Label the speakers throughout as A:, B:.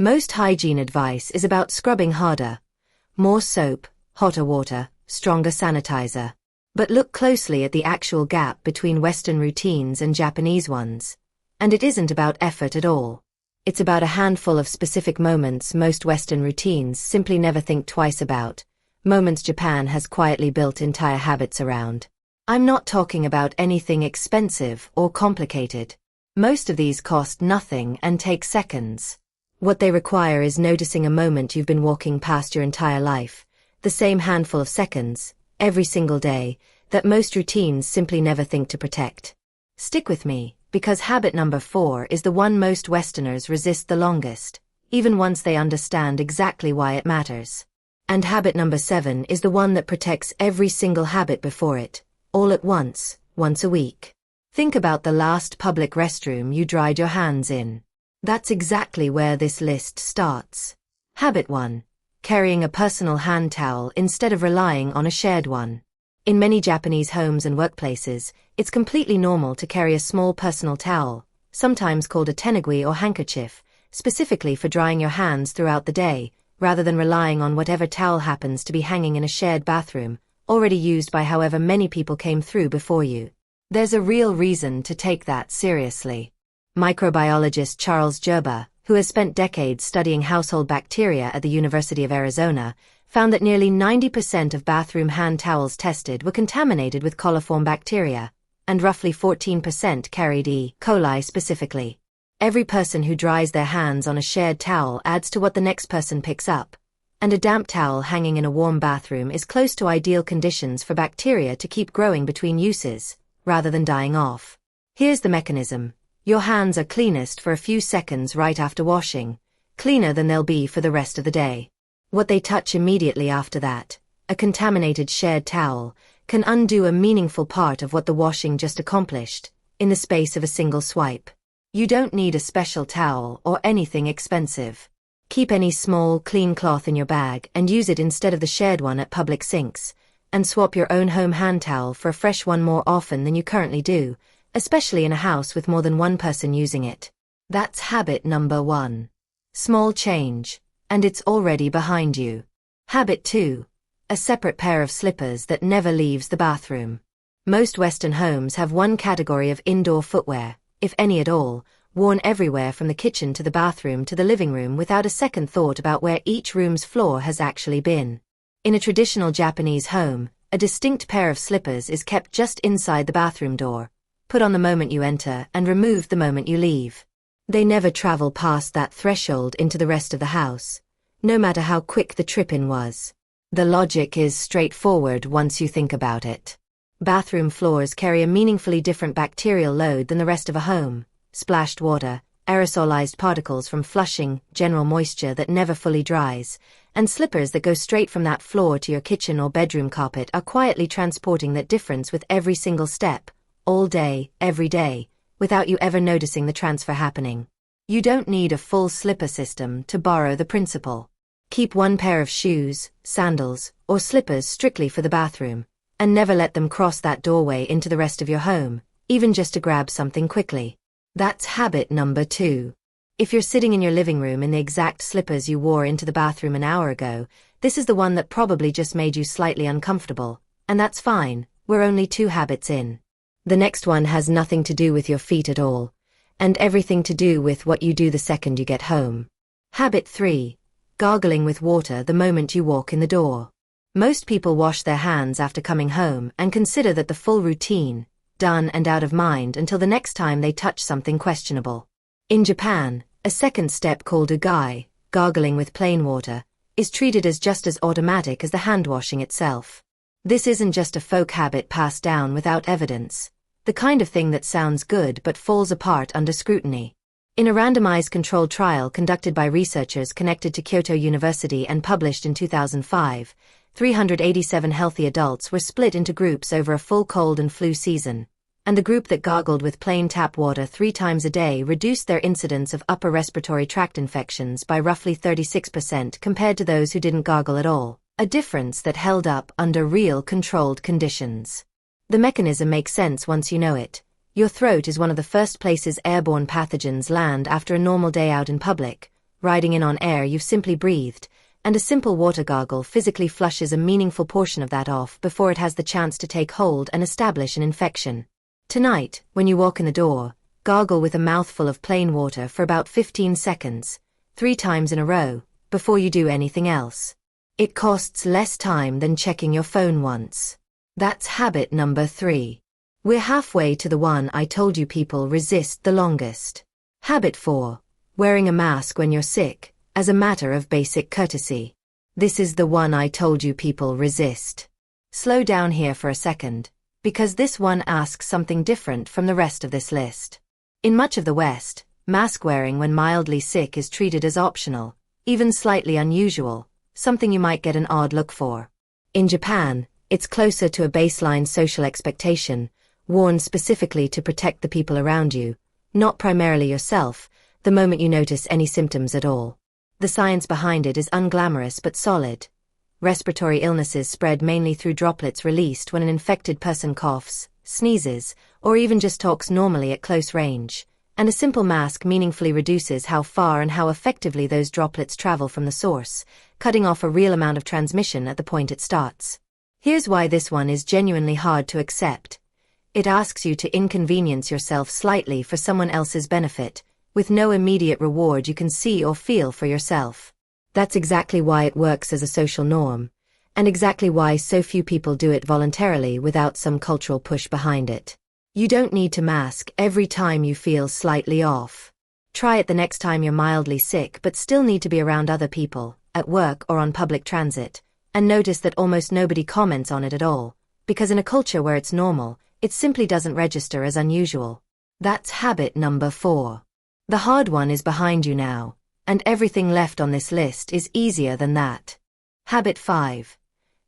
A: Most hygiene advice is about scrubbing harder. More soap, hotter water, stronger sanitizer. But look closely at the actual gap between Western routines and Japanese ones. And it isn't about effort at all. It's about a handful of specific moments most Western routines simply never think twice about. Moments Japan has quietly built entire habits around. I'm not talking about anything expensive or complicated. Most of these cost nothing and take seconds. What they require is noticing a moment you've been walking past your entire life, the same handful of seconds, every single day, that most routines simply never think to protect. Stick with me, because habit number 4 is the one most Westerners resist the longest, even once they understand exactly why it matters. And habit number 7 is the one that protects every single habit before it, all at once a week. Think about the last public restroom you dried your hands in. That's exactly where this list starts. Habit 1. Carrying a personal hand towel instead of relying on a shared one. In many Japanese homes and workplaces, it's completely normal to carry a small personal towel, sometimes called a tenugui or handkerchief, specifically for drying your hands throughout the day, rather than relying on whatever towel happens to be hanging in a shared bathroom, already used by however many people came through before you. There's a real reason to take that seriously. Microbiologist Charles Gerber, who has spent decades studying household bacteria at the University of Arizona, found that nearly 90% of bathroom hand towels tested were contaminated with coliform bacteria, and roughly 14% carried E. coli specifically. Every person who dries their hands on a shared towel adds to what the next person picks up, and a damp towel hanging in a warm bathroom is close to ideal conditions for bacteria to keep growing between uses, rather than dying off. Here's the mechanism. Your hands are cleanest for a few seconds right after washing, cleaner than they'll be for the rest of the day. What they touch immediately after that, a contaminated shared towel, can undo a meaningful part of what the washing just accomplished, in the space of a single swipe. You don't need a special towel or anything expensive. Keep any small, clean cloth in your bag and use it instead of the shared one at public sinks, and swap your own home hand towel for a fresh one more often than you currently do, especially in a house with more than one person using it. That's habit number 1. Small change, and it's already behind you. Habit 2. A separate pair of slippers that never leaves the bathroom. Most Western homes have one category of indoor footwear, if any at all, worn everywhere from the kitchen to the bathroom to the living room without a second thought about where each room's floor has actually been. In a traditional Japanese home, a distinct pair of slippers is kept just inside the bathroom door, put on the moment you enter and removed the moment you leave. They never travel past that threshold into the rest of the house, no matter how quick the trip-in was. The logic is straightforward once you think about it. Bathroom floors carry a meaningfully different bacterial load than the rest of a home. Splashed water, aerosolized particles from flushing, general moisture that never fully dries, and slippers that go straight from that floor to your kitchen or bedroom carpet are quietly transporting that difference with every single step, all day, every day, without you ever noticing the transfer happening. You don't need a full slipper system to borrow the principle. Keep one pair of shoes, sandals, or slippers strictly for the bathroom, and never let them cross that doorway into the rest of your home, even just to grab something quickly. That's habit number 2. If you're sitting in your living room in the exact slippers you wore into the bathroom an hour ago, this is the one that probably just made you slightly uncomfortable, and that's fine, we're only 2 habits in. The next one has nothing to do with your feet at all, and everything to do with what you do the second you get home. Habit 3. Gargling with water the moment you walk in the door. Most people wash their hands after coming home and consider that the full routine, done and out of mind until the next time they touch something questionable. In Japan, a second step called ugai, gargling with plain water, is treated as just as automatic as the hand washing itself. This isn't just a folk habit passed down without evidence, the kind of thing that sounds good but falls apart under scrutiny. In a randomized controlled trial conducted by researchers connected to Kyoto University and published in 2005, 387 healthy adults were split into groups over a full cold and flu season, and the group that gargled with plain tap water 3 times a day reduced their incidence of upper respiratory tract infections by roughly 36% compared to those who didn't gargle at all, a difference that held up under real controlled conditions. The mechanism makes sense once you know it. Your throat is one of the first places airborne pathogens land after a normal day out in public, riding in on air you've simply breathed, and a simple water gargle physically flushes a meaningful portion of that off before it has the chance to take hold and establish an infection. Tonight, when you walk in the door, gargle with a mouthful of plain water for about 15 seconds, 3 times in a row, before you do anything else. It costs less time than checking your phone once. That's habit number 3. We're halfway to the one I told you people resist the longest. Habit 4. Wearing a mask when you're sick, as a matter of basic courtesy. This is the one I told you people resist. Slow down here for a second, because this one asks something different from the rest of this list. In much of the West, mask wearing when mildly sick is treated as optional, even slightly unusual, something you might get an odd look for. In Japan, it's closer to a baseline social expectation, worn specifically to protect the people around you, not primarily yourself, the moment you notice any symptoms at all. The science behind it is unglamorous but solid. Respiratory illnesses spread mainly through droplets released when an infected person coughs, sneezes, or even just talks normally at close range, and a simple mask meaningfully reduces how far and how effectively those droplets travel from the source, cutting off a real amount of transmission at the point it starts. Here's why this one is genuinely hard to accept. It asks you to inconvenience yourself slightly for someone else's benefit, with no immediate reward you can see or feel for yourself. That's exactly why it works as a social norm, and exactly why so few people do it voluntarily without some cultural push behind it. You don't need to mask every time you feel slightly off. Try it the next time you're mildly sick but still need to be around other people, at work or on public transit, and notice that almost nobody comments on it at all, because in a culture where it's normal, it simply doesn't register as unusual. That's habit number 4. The hard one is behind you now, and everything left on this list is easier than that. Habit 5.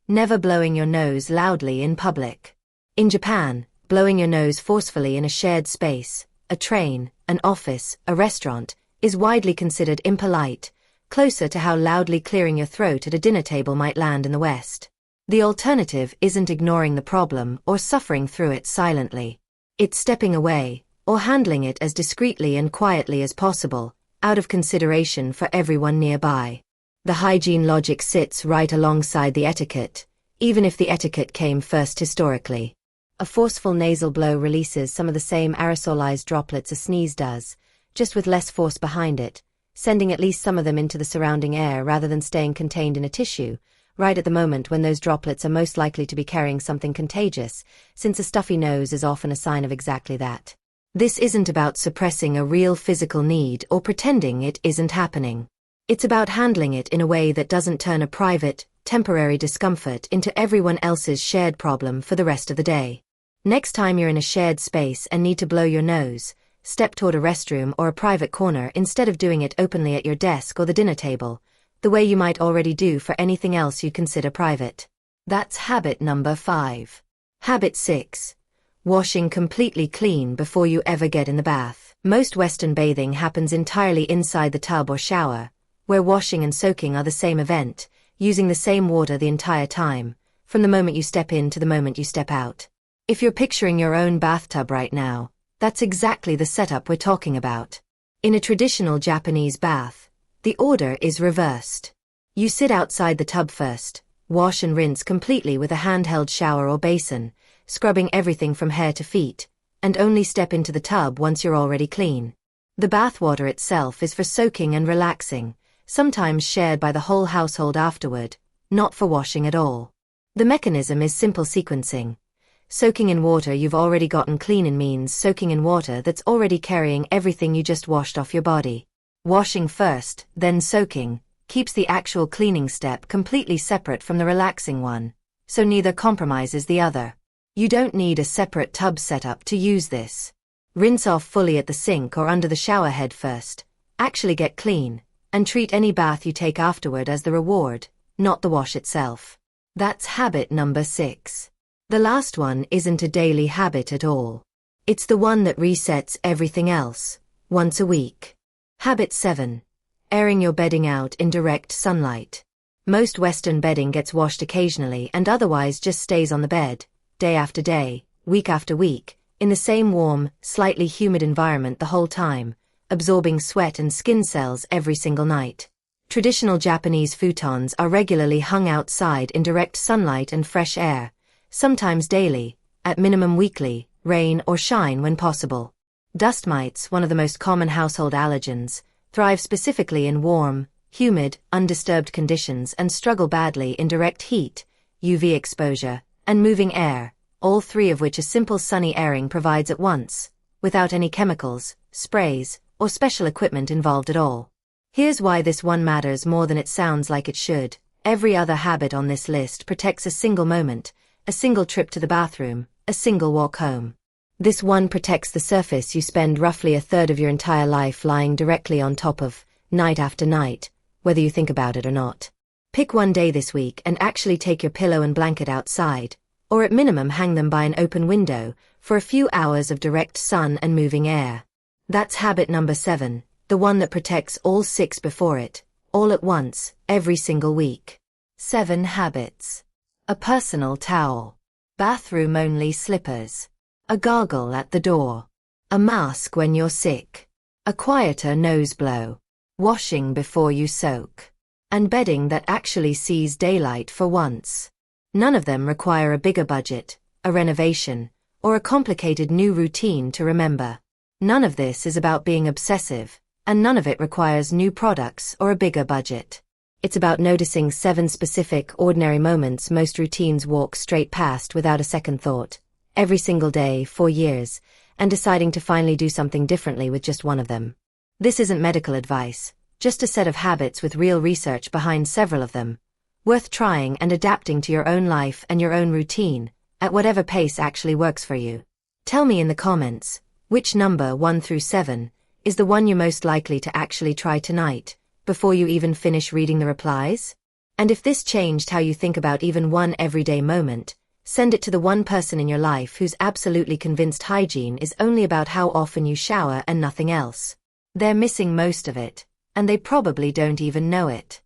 A: Never blowing your nose loudly in public. In Japan, blowing your nose forcefully in a shared space, a train, an office, a restaurant, is widely considered impolite, closer to how loudly clearing your throat at a dinner table might land in the West. The alternative isn't ignoring the problem or suffering through it silently. It's stepping away, or handling it as discreetly and quietly as possible, out of consideration for everyone nearby. The hygiene logic sits right alongside the etiquette, even if the etiquette came first historically. A forceful nasal blow releases some of the same aerosolized droplets a sneeze does, just with less force behind it, sending at least some of them into the surrounding air rather than staying contained in a tissue, right at the moment when those droplets are most likely to be carrying something contagious, since a stuffy nose is often a sign of exactly that. This isn't about suppressing a real physical need or pretending it isn't happening. It's about handling it in a way that doesn't turn a private, temporary discomfort into everyone else's shared problem for the rest of the day. Next time you're in a shared space and need to blow your nose, step toward a restroom or a private corner instead of doing it openly at your desk or the dinner table, the way you might already do for anything else you consider private. That's habit number 5. Habit 6. Washing completely clean before you ever get in the bath. Most Western bathing happens entirely inside the tub or shower, where washing and soaking are the same event, using the same water the entire time, from the moment you step in to the moment you step out. If you're picturing your own bathtub right now, that's exactly the setup we're talking about. In a traditional Japanese bath, the order is reversed. You sit outside the tub first, wash and rinse completely with a handheld shower or basin, scrubbing everything from hair to feet, and only step into the tub once you're already clean. The bath water itself is for soaking and relaxing, sometimes shared by the whole household afterward, not for washing at all. The mechanism is simple sequencing. Soaking in water you've already gotten clean in means soaking in water that's already carrying everything you just washed off your body. Washing first, then soaking, keeps the actual cleaning step completely separate from the relaxing one, so neither compromises the other. You don't need a separate tub setup to use this. Rinse off fully at the sink or under the shower head first, actually get clean, and treat any bath you take afterward as the reward, not the wash itself. That's habit number 6. The last one isn't a daily habit at all. It's the one that resets everything else, once a week. Habit 7. Airing your bedding out in direct sunlight. Most Western bedding gets washed occasionally and otherwise just stays on the bed, day after day, week after week, in the same warm, slightly humid environment the whole time, absorbing sweat and skin cells every single night. Traditional Japanese futons are regularly hung outside in direct sunlight and fresh air, sometimes daily, at minimum weekly, rain or shine when possible. Dust mites, one of the most common household allergens, thrive specifically in warm, humid, undisturbed conditions and struggle badly in direct heat, UV exposure, and moving air, all three of which a simple sunny airing provides at once, without any chemicals, sprays, or special equipment involved at all. Here's why this one matters more than it sounds like it should. Every other habit on this list protects a single moment, a single trip to the bathroom, a single walk home. This one protects the surface you spend roughly a third of your entire life lying directly on top of, night after night, whether you think about it or not. Pick one day this week and actually take your pillow and blanket outside, or at minimum hang them by an open window, for a few hours of direct sun and moving air. That's habit number 7. The one that protects all 6 before it, all at once, every single week. 7 habits. A personal towel. Bathroom-only slippers. A gargle at the door. A mask when you're sick. A quieter nose blow. Washing before you soak. And bedding that actually sees daylight for once. None of them require a bigger budget, a renovation, or a complicated new routine to remember. None of this is about being obsessive, and none of it requires new products or a bigger budget. It's about noticing 7 specific, ordinary moments most routines walk straight past without a second thought, every single day, for years, and deciding to finally do something differently with just one of them. This isn't medical advice, just a set of habits with real research behind several of them, worth trying and adapting to your own life and your own routine, at whatever pace actually works for you. Tell me in the comments, which number 1 through 7 is the one you're most likely to actually try tonight, before you even finish reading the replies? And if this changed how you think about even one everyday moment, send it to the one person in your life who's absolutely convinced hygiene is only about how often you shower and nothing else. They're missing most of it, and they probably don't even know it.